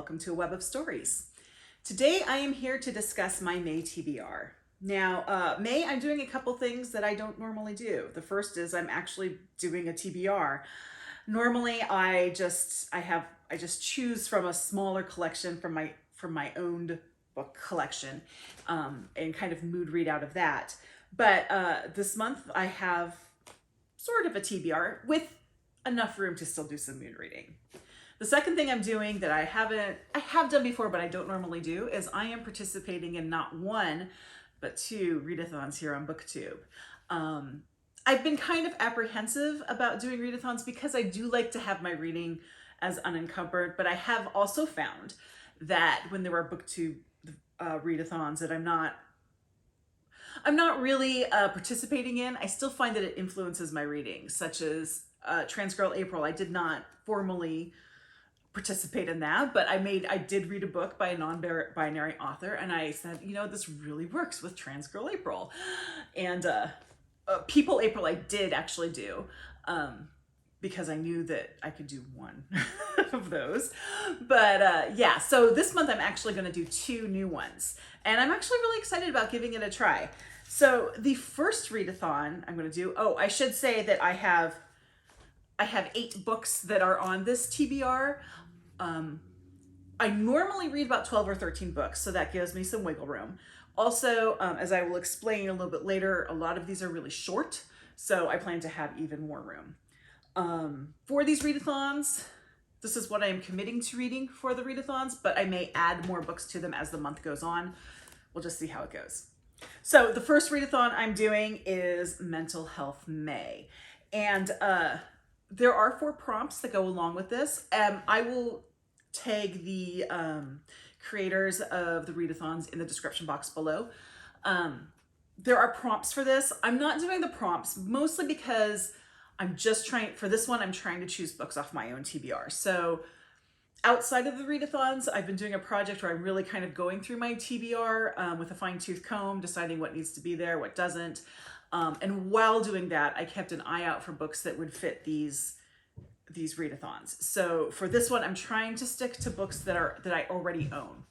welcome to A Web of Stories. Today I am here to discuss my May TBR. Now, May, I'm doing a couple things that I don't normally do. The first is I'm actually doing a TBR. Normally I just choose from a smaller collection from my owned book collection and kind of mood read out of that. But this month I have sort of a TBR with enough room to still do some mood reading. The second thing I'm doing that I have done before, but I don't normally do, is I am participating in not one, but two readathons here on BookTube. I've been kind of apprehensive about doing readathons because I do like to have my reading as unencumbered, but I have also found that when there are BookTube readathons that I'm not really participating in, I still find that it influences my reading, such as Transgirl April. I did not formally participate in that, but I did read a book by a non-binary author, and I said, you know, this really works with Transgirl April. And People April I did actually do, because I knew that I could do one of those. But yeah, so this month I'm actually going to do two new ones, and I'm actually really excited about giving it a try. So the first readathon I'm going to do, I should say that I have 8 books that are on this TBR. I normally read about 12 or 13 books, so that gives me some wiggle room. Also, as I will explain a little bit later, a lot of these are really short, so I plan to have even more room. For these readathons, this is what I am committing to reading for the readathons, but I may add more books to them as the month goes on. We'll just see how it goes. So the first readathon I'm doing is Mental Health May. And there are 4 prompts that go along with this. I will tag the creators of the readathons in the description box below. There are prompts for this. I'm not doing the prompts mostly because I'm trying to choose books off my own TBR. So outside of the readathons, I've been doing a project where I'm really kind of going through my TBR with a fine-tooth comb, deciding what needs to be there, what doesn't. And while doing that, I kept an eye out for books that would fit these readathons. So for this one, I'm trying to stick to books that I already own.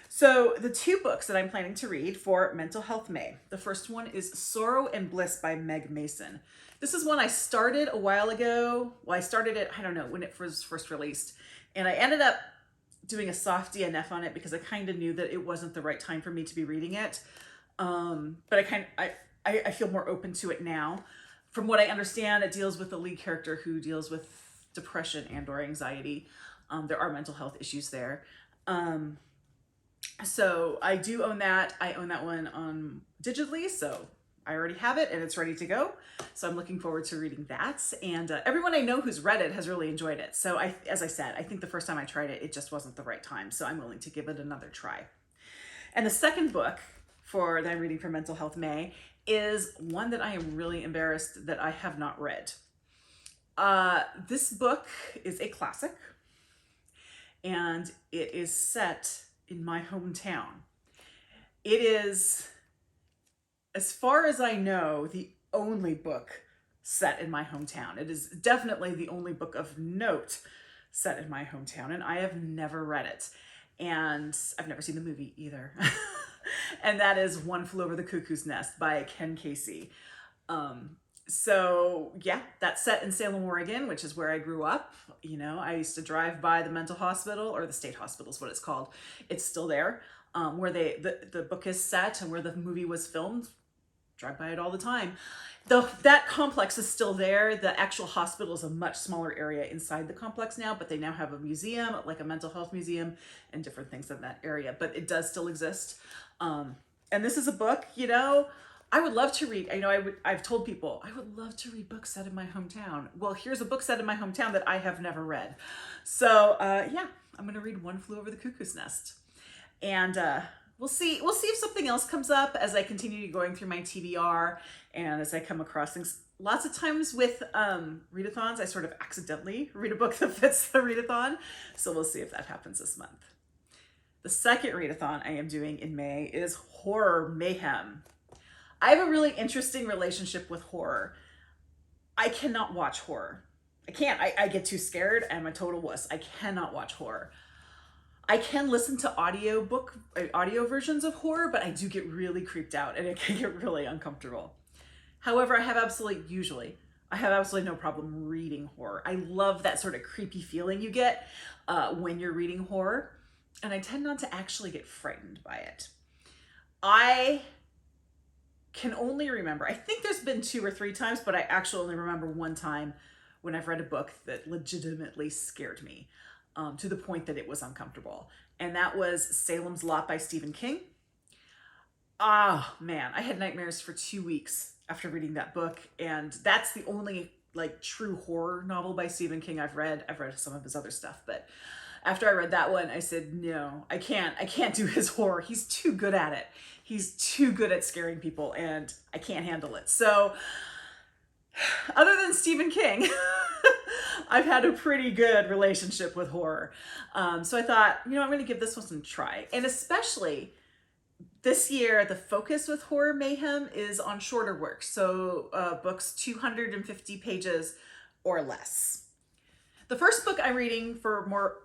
So the 2 books that I'm planning to read for Mental Health May. The first one is Sorrow and Bliss by Meg Mason. This is one I started a while ago. Well, I started it, I don't know, when it was first released. And I ended up doing a soft DNF on it because I kind of knew that it wasn't the right time for me to be reading it. But I feel more open to it now. From what I understand, it deals with the lead character who deals with depression and or anxiety. There are mental health issues there. So I do own that. I own that one digitally, so I already have it and it's ready to go. So I'm looking forward to reading that. And everyone I know who's read it has really enjoyed it. So as I said, I think the first time I tried it, it just wasn't the right time. So I'm willing to give it another try. And the second book that I'm reading for Mental Health May is one that I am really embarrassed that I have not read. This book is a classic, and it is set in my hometown. It is, as far as I know, the only book set in my hometown. It is definitely the only book of note set in my hometown, and I have never read it. And I've never seen the movie either. And that is One Flew Over the Cuckoo's Nest by Kesey. So yeah, that's set in Salem, Oregon, which is where I grew up. You know, I used to drive by the mental hospital, or the state hospital is what it's called. It's still there, where the book is set and where the movie was filmed. Drive by it all the time. That complex is still there. The actual hospital is a much smaller area inside the complex now, but they now have a museum, like a mental health museum, and different things in that area, but it does still exist. And this is a book, you know, I would love to read. I've told people I would love to read books set in my hometown. Well, here's a book set in my hometown that I have never read. So yeah, I'm going to read One Flew Over the Cuckoo's Nest. And we'll see if something else comes up as I continue going through my TBR and as I come across things. Lots of times with readathons, I sort of accidentally read a book that fits the readathon. So we'll see if that happens this month. The second readathon I am doing in May is Horror Mayhem. I have a really interesting relationship with horror. I cannot watch horror. I can't. I get too scared. I'm a total wuss. I cannot watch horror. I can listen to audio versions of horror, but I do get really creeped out and it can get really uncomfortable. However, I have absolutely no problem reading horror. I love that sort of creepy feeling you get when you're reading horror, and I tend not to actually get frightened by it. I can only remember, I think there's been 2 or 3 times, but I actually only remember one time when I've read a book that legitimately scared me to the point that it was uncomfortable. And that was Salem's Lot by Stephen King. Ah, man, I had nightmares for 2 weeks after reading that book. And that's the only like true horror novel by Stephen King I've read. I've read some of his other stuff, but after I read that one, I said, no, I can't do his horror. He's too good at it. He's too good at scaring people and I can't handle it. So other than Stephen King, I've had a pretty good relationship with horror. So I thought, I'm going to give this one a try. And especially this year, the focus with Horror Mayhem is on shorter works. So books 250 pages or less. The first book I'm reading for more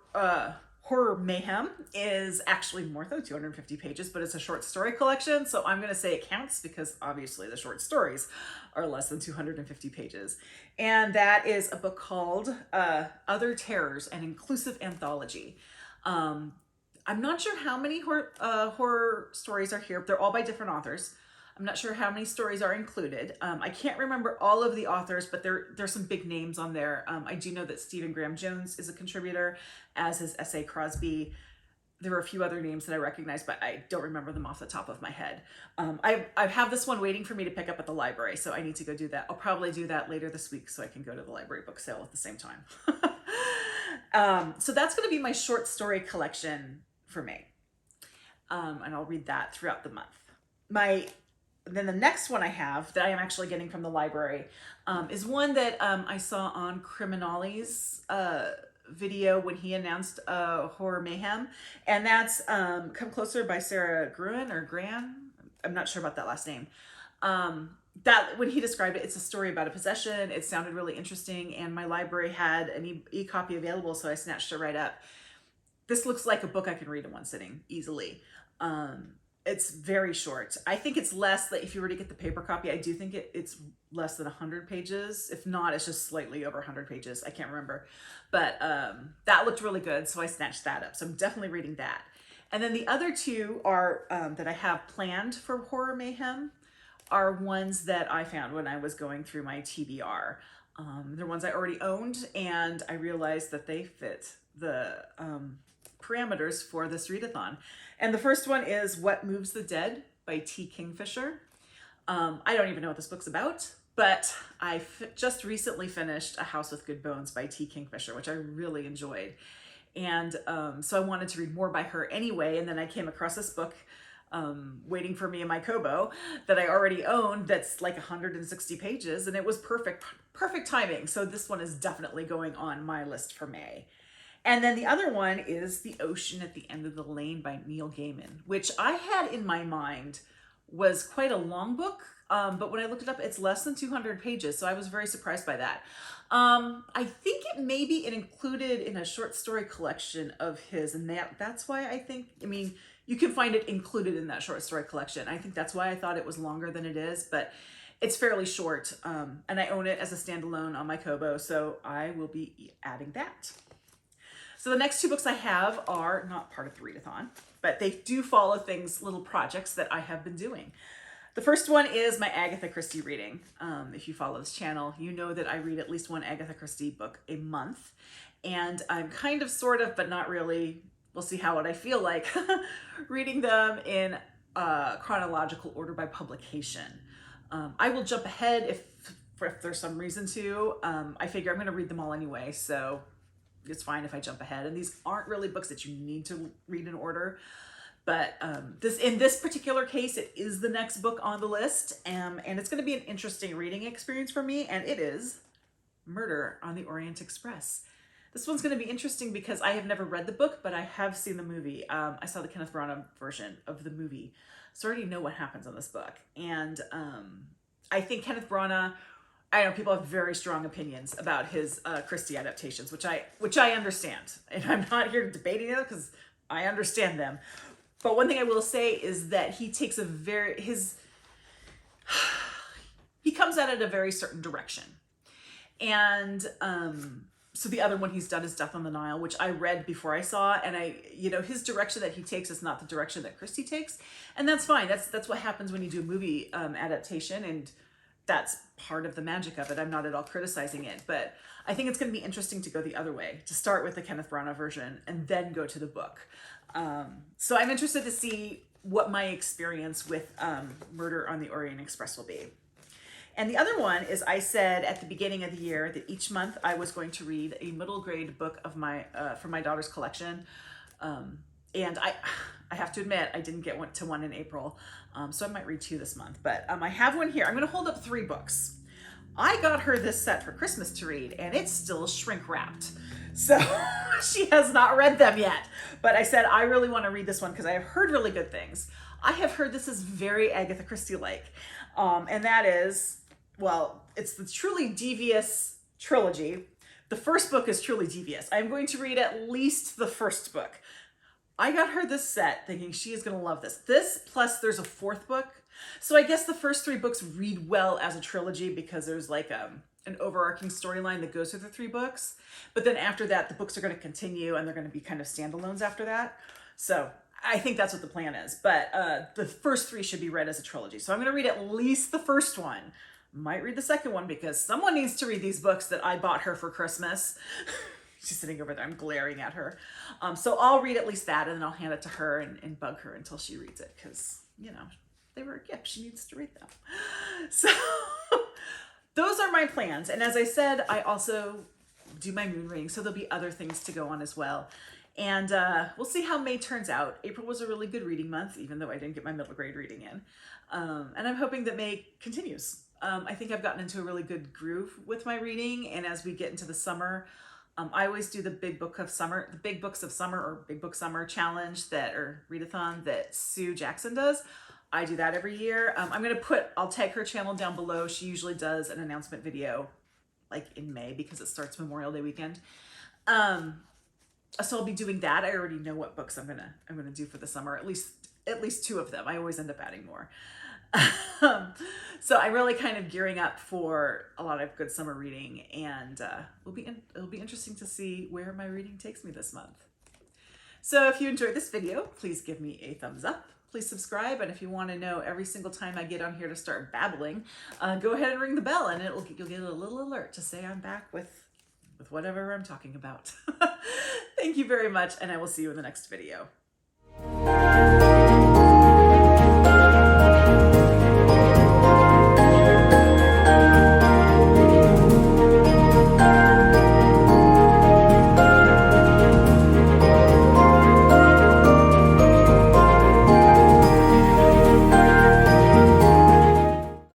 Horror Mayhem is actually more than 250 pages, but it's a short story collection. So I'm going to say it counts because obviously the short stories are less than 250 pages. And that is a book called Other Terrors, an Inclusive Anthology. I'm not sure how many horror stories are here. They're all by different authors. I'm not sure how many stories are included. I can't remember all of the authors, but there's some big names on there. I do know that Stephen Graham Jones is a contributor, as is S.A. Crosby. There are a few other names that I recognize, but I don't remember them off the top of my head. I have this one waiting for me to pick up at the library, so I need to go do that. I'll probably do that later this week so I can go to the library book sale at the same time. So that's going to be my short story collection for May. And I'll read that throughout the month. Then the next one I have that I am actually getting from the library is one that I saw on Criminali's video when he announced Horror Mayhem. And that's Come Closer by Sara Gran. I'm not sure about that last name. That when he described it, it's a story about a possession. It sounded really interesting. And my library had an e-copy available, so I snatched it right up. This looks like a book I can read in one sitting easily. It's very short. I think it's less, like if you were to get the paper copy, I do think it's less than 100 pages. If not, it's just slightly over 100 pages. I can't remember. But that looked really good, so I snatched that up. So I'm definitely reading that. And then the other 2 are that I have planned for Horror Mayhem are ones that I found when I was going through my TBR. They're ones I already owned, and I realized that they fit the parameters for this readathon. And the first one is What Moves the Dead by Kingfisher. I don't even know what this book's about, but I just recently finished A House with Good Bones by Kingfisher, which I really enjoyed. And so I wanted to read more by her anyway, and then I came across this book waiting for me in my Kobo that I already owned that's like 160 pages, and it was perfect timing. So this one is definitely going on my list for May. And then the other one is The Ocean at the End of the Lane by Neil Gaiman, which I had in my mind was quite a long book. But when I looked it up, it's less than 200 pages. So I was very surprised by that. I think it may be included in a short story collection of his. And that's why you can find it included in that short story collection. I think that's why I thought it was longer than it is, but it's fairly short. And I own it as a standalone on my Kobo. So I will be adding that. So the next 2 books I have are not part of the readathon, but they do follow little projects that I have been doing. The first one is my Agatha Christie reading. If you follow this channel, you know that I read at least one Agatha Christie book a month. And I'm kind of, sort of, but not really, we'll see what I feel like, reading them in chronological order by publication. I will jump ahead if there's some reason to. I figure I'm going to read them all anyway, so it's fine if I jump ahead. And these aren't really books that you need to read in order. But in this particular case, it is the next book on the list. And it's going to be an interesting reading experience for me. And it is Murder on the Orient Express. This one's going to be interesting because I have never read the book, but I have seen the movie. I saw the Kenneth Branagh version of the movie. So I already know what happens in this book. And I think Kenneth Branagh, I know people have very strong opinions about his Christie adaptations, which I understand, and I'm not here debating it because I understand them. But one thing I will say is that he takes he comes at it a very certain direction. And so the other one he's done is Death on the Nile, which I read before I saw, and his direction that he takes is not the direction that Christie takes, and that's fine. That's what happens when you do a movie adaptation, and that's part of the magic of it. I'm not at all criticizing it, but I think it's going to be interesting to go the other way, to start with the Kenneth Branagh version and then go to the book. So I'm interested to see what my experience with Murder on the Orient Express will be. And the other one is, I said at the beginning of the year that each month I was going to read a middle grade book of from my daughter's collection. And I have to admit, I didn't get to one in April. So I might read 2 this month, but I have one here. I'm going to hold up 3 books. I got her this set for Christmas to read, and it's still shrink wrapped. So she has not read them yet, but I said, I really want to read this one because I have heard really good things. I have heard this is very Agatha Christie-like. And that is, well, it's the Truly Devious trilogy. The first book is Truly Devious. I'm going to read at least the first book. I got her this set thinking she is going to love this. This, plus there's a 4th book. So I guess the first 3 books read well as a trilogy because there's like an overarching storyline that goes through the 3 books. But then after that, the books are going to continue and they're going to be kind of standalones after that. So I think that's what the plan is. But the first 3 should be read as a trilogy. So I'm going to read at least the first one. Might read the second one because someone needs to read these books that I bought her for Christmas. She's sitting over there. I'm glaring at her. So I'll read at least that, and then I'll hand it to her and bug her until she reads it because, they were a gift. She needs to read them. So those are my plans. And as I said, I also do my moon reading, so there'll be other things to go on as well. And we'll see how May turns out. April was a really good reading month, even though I didn't get my middle grade reading in. And I'm hoping that May continues. I think I've gotten into a really good groove with my reading. And as we get into the summer, I always do the Big Books of Summer or Big Book Summer challenge or readathon that Sue Jackson does. I do that every year. I'll tag her channel down below. She usually does an announcement video like in May because it starts Memorial Day weekend. So I'll be doing that. I already know what books I'm gonna do for the summer. At least 2 of them. I always end up adding more. So I'm really kind of gearing up for a lot of good summer reading, and it'll be interesting to see where my reading takes me this month. So if you enjoyed this video, please give me a thumbs up. Please subscribe, and if you want to know every single time I get on here to start babbling, go ahead and ring the bell, and you'll get a little alert to say I'm back with whatever I'm talking about. Thank you very much, and I will see you in the next video.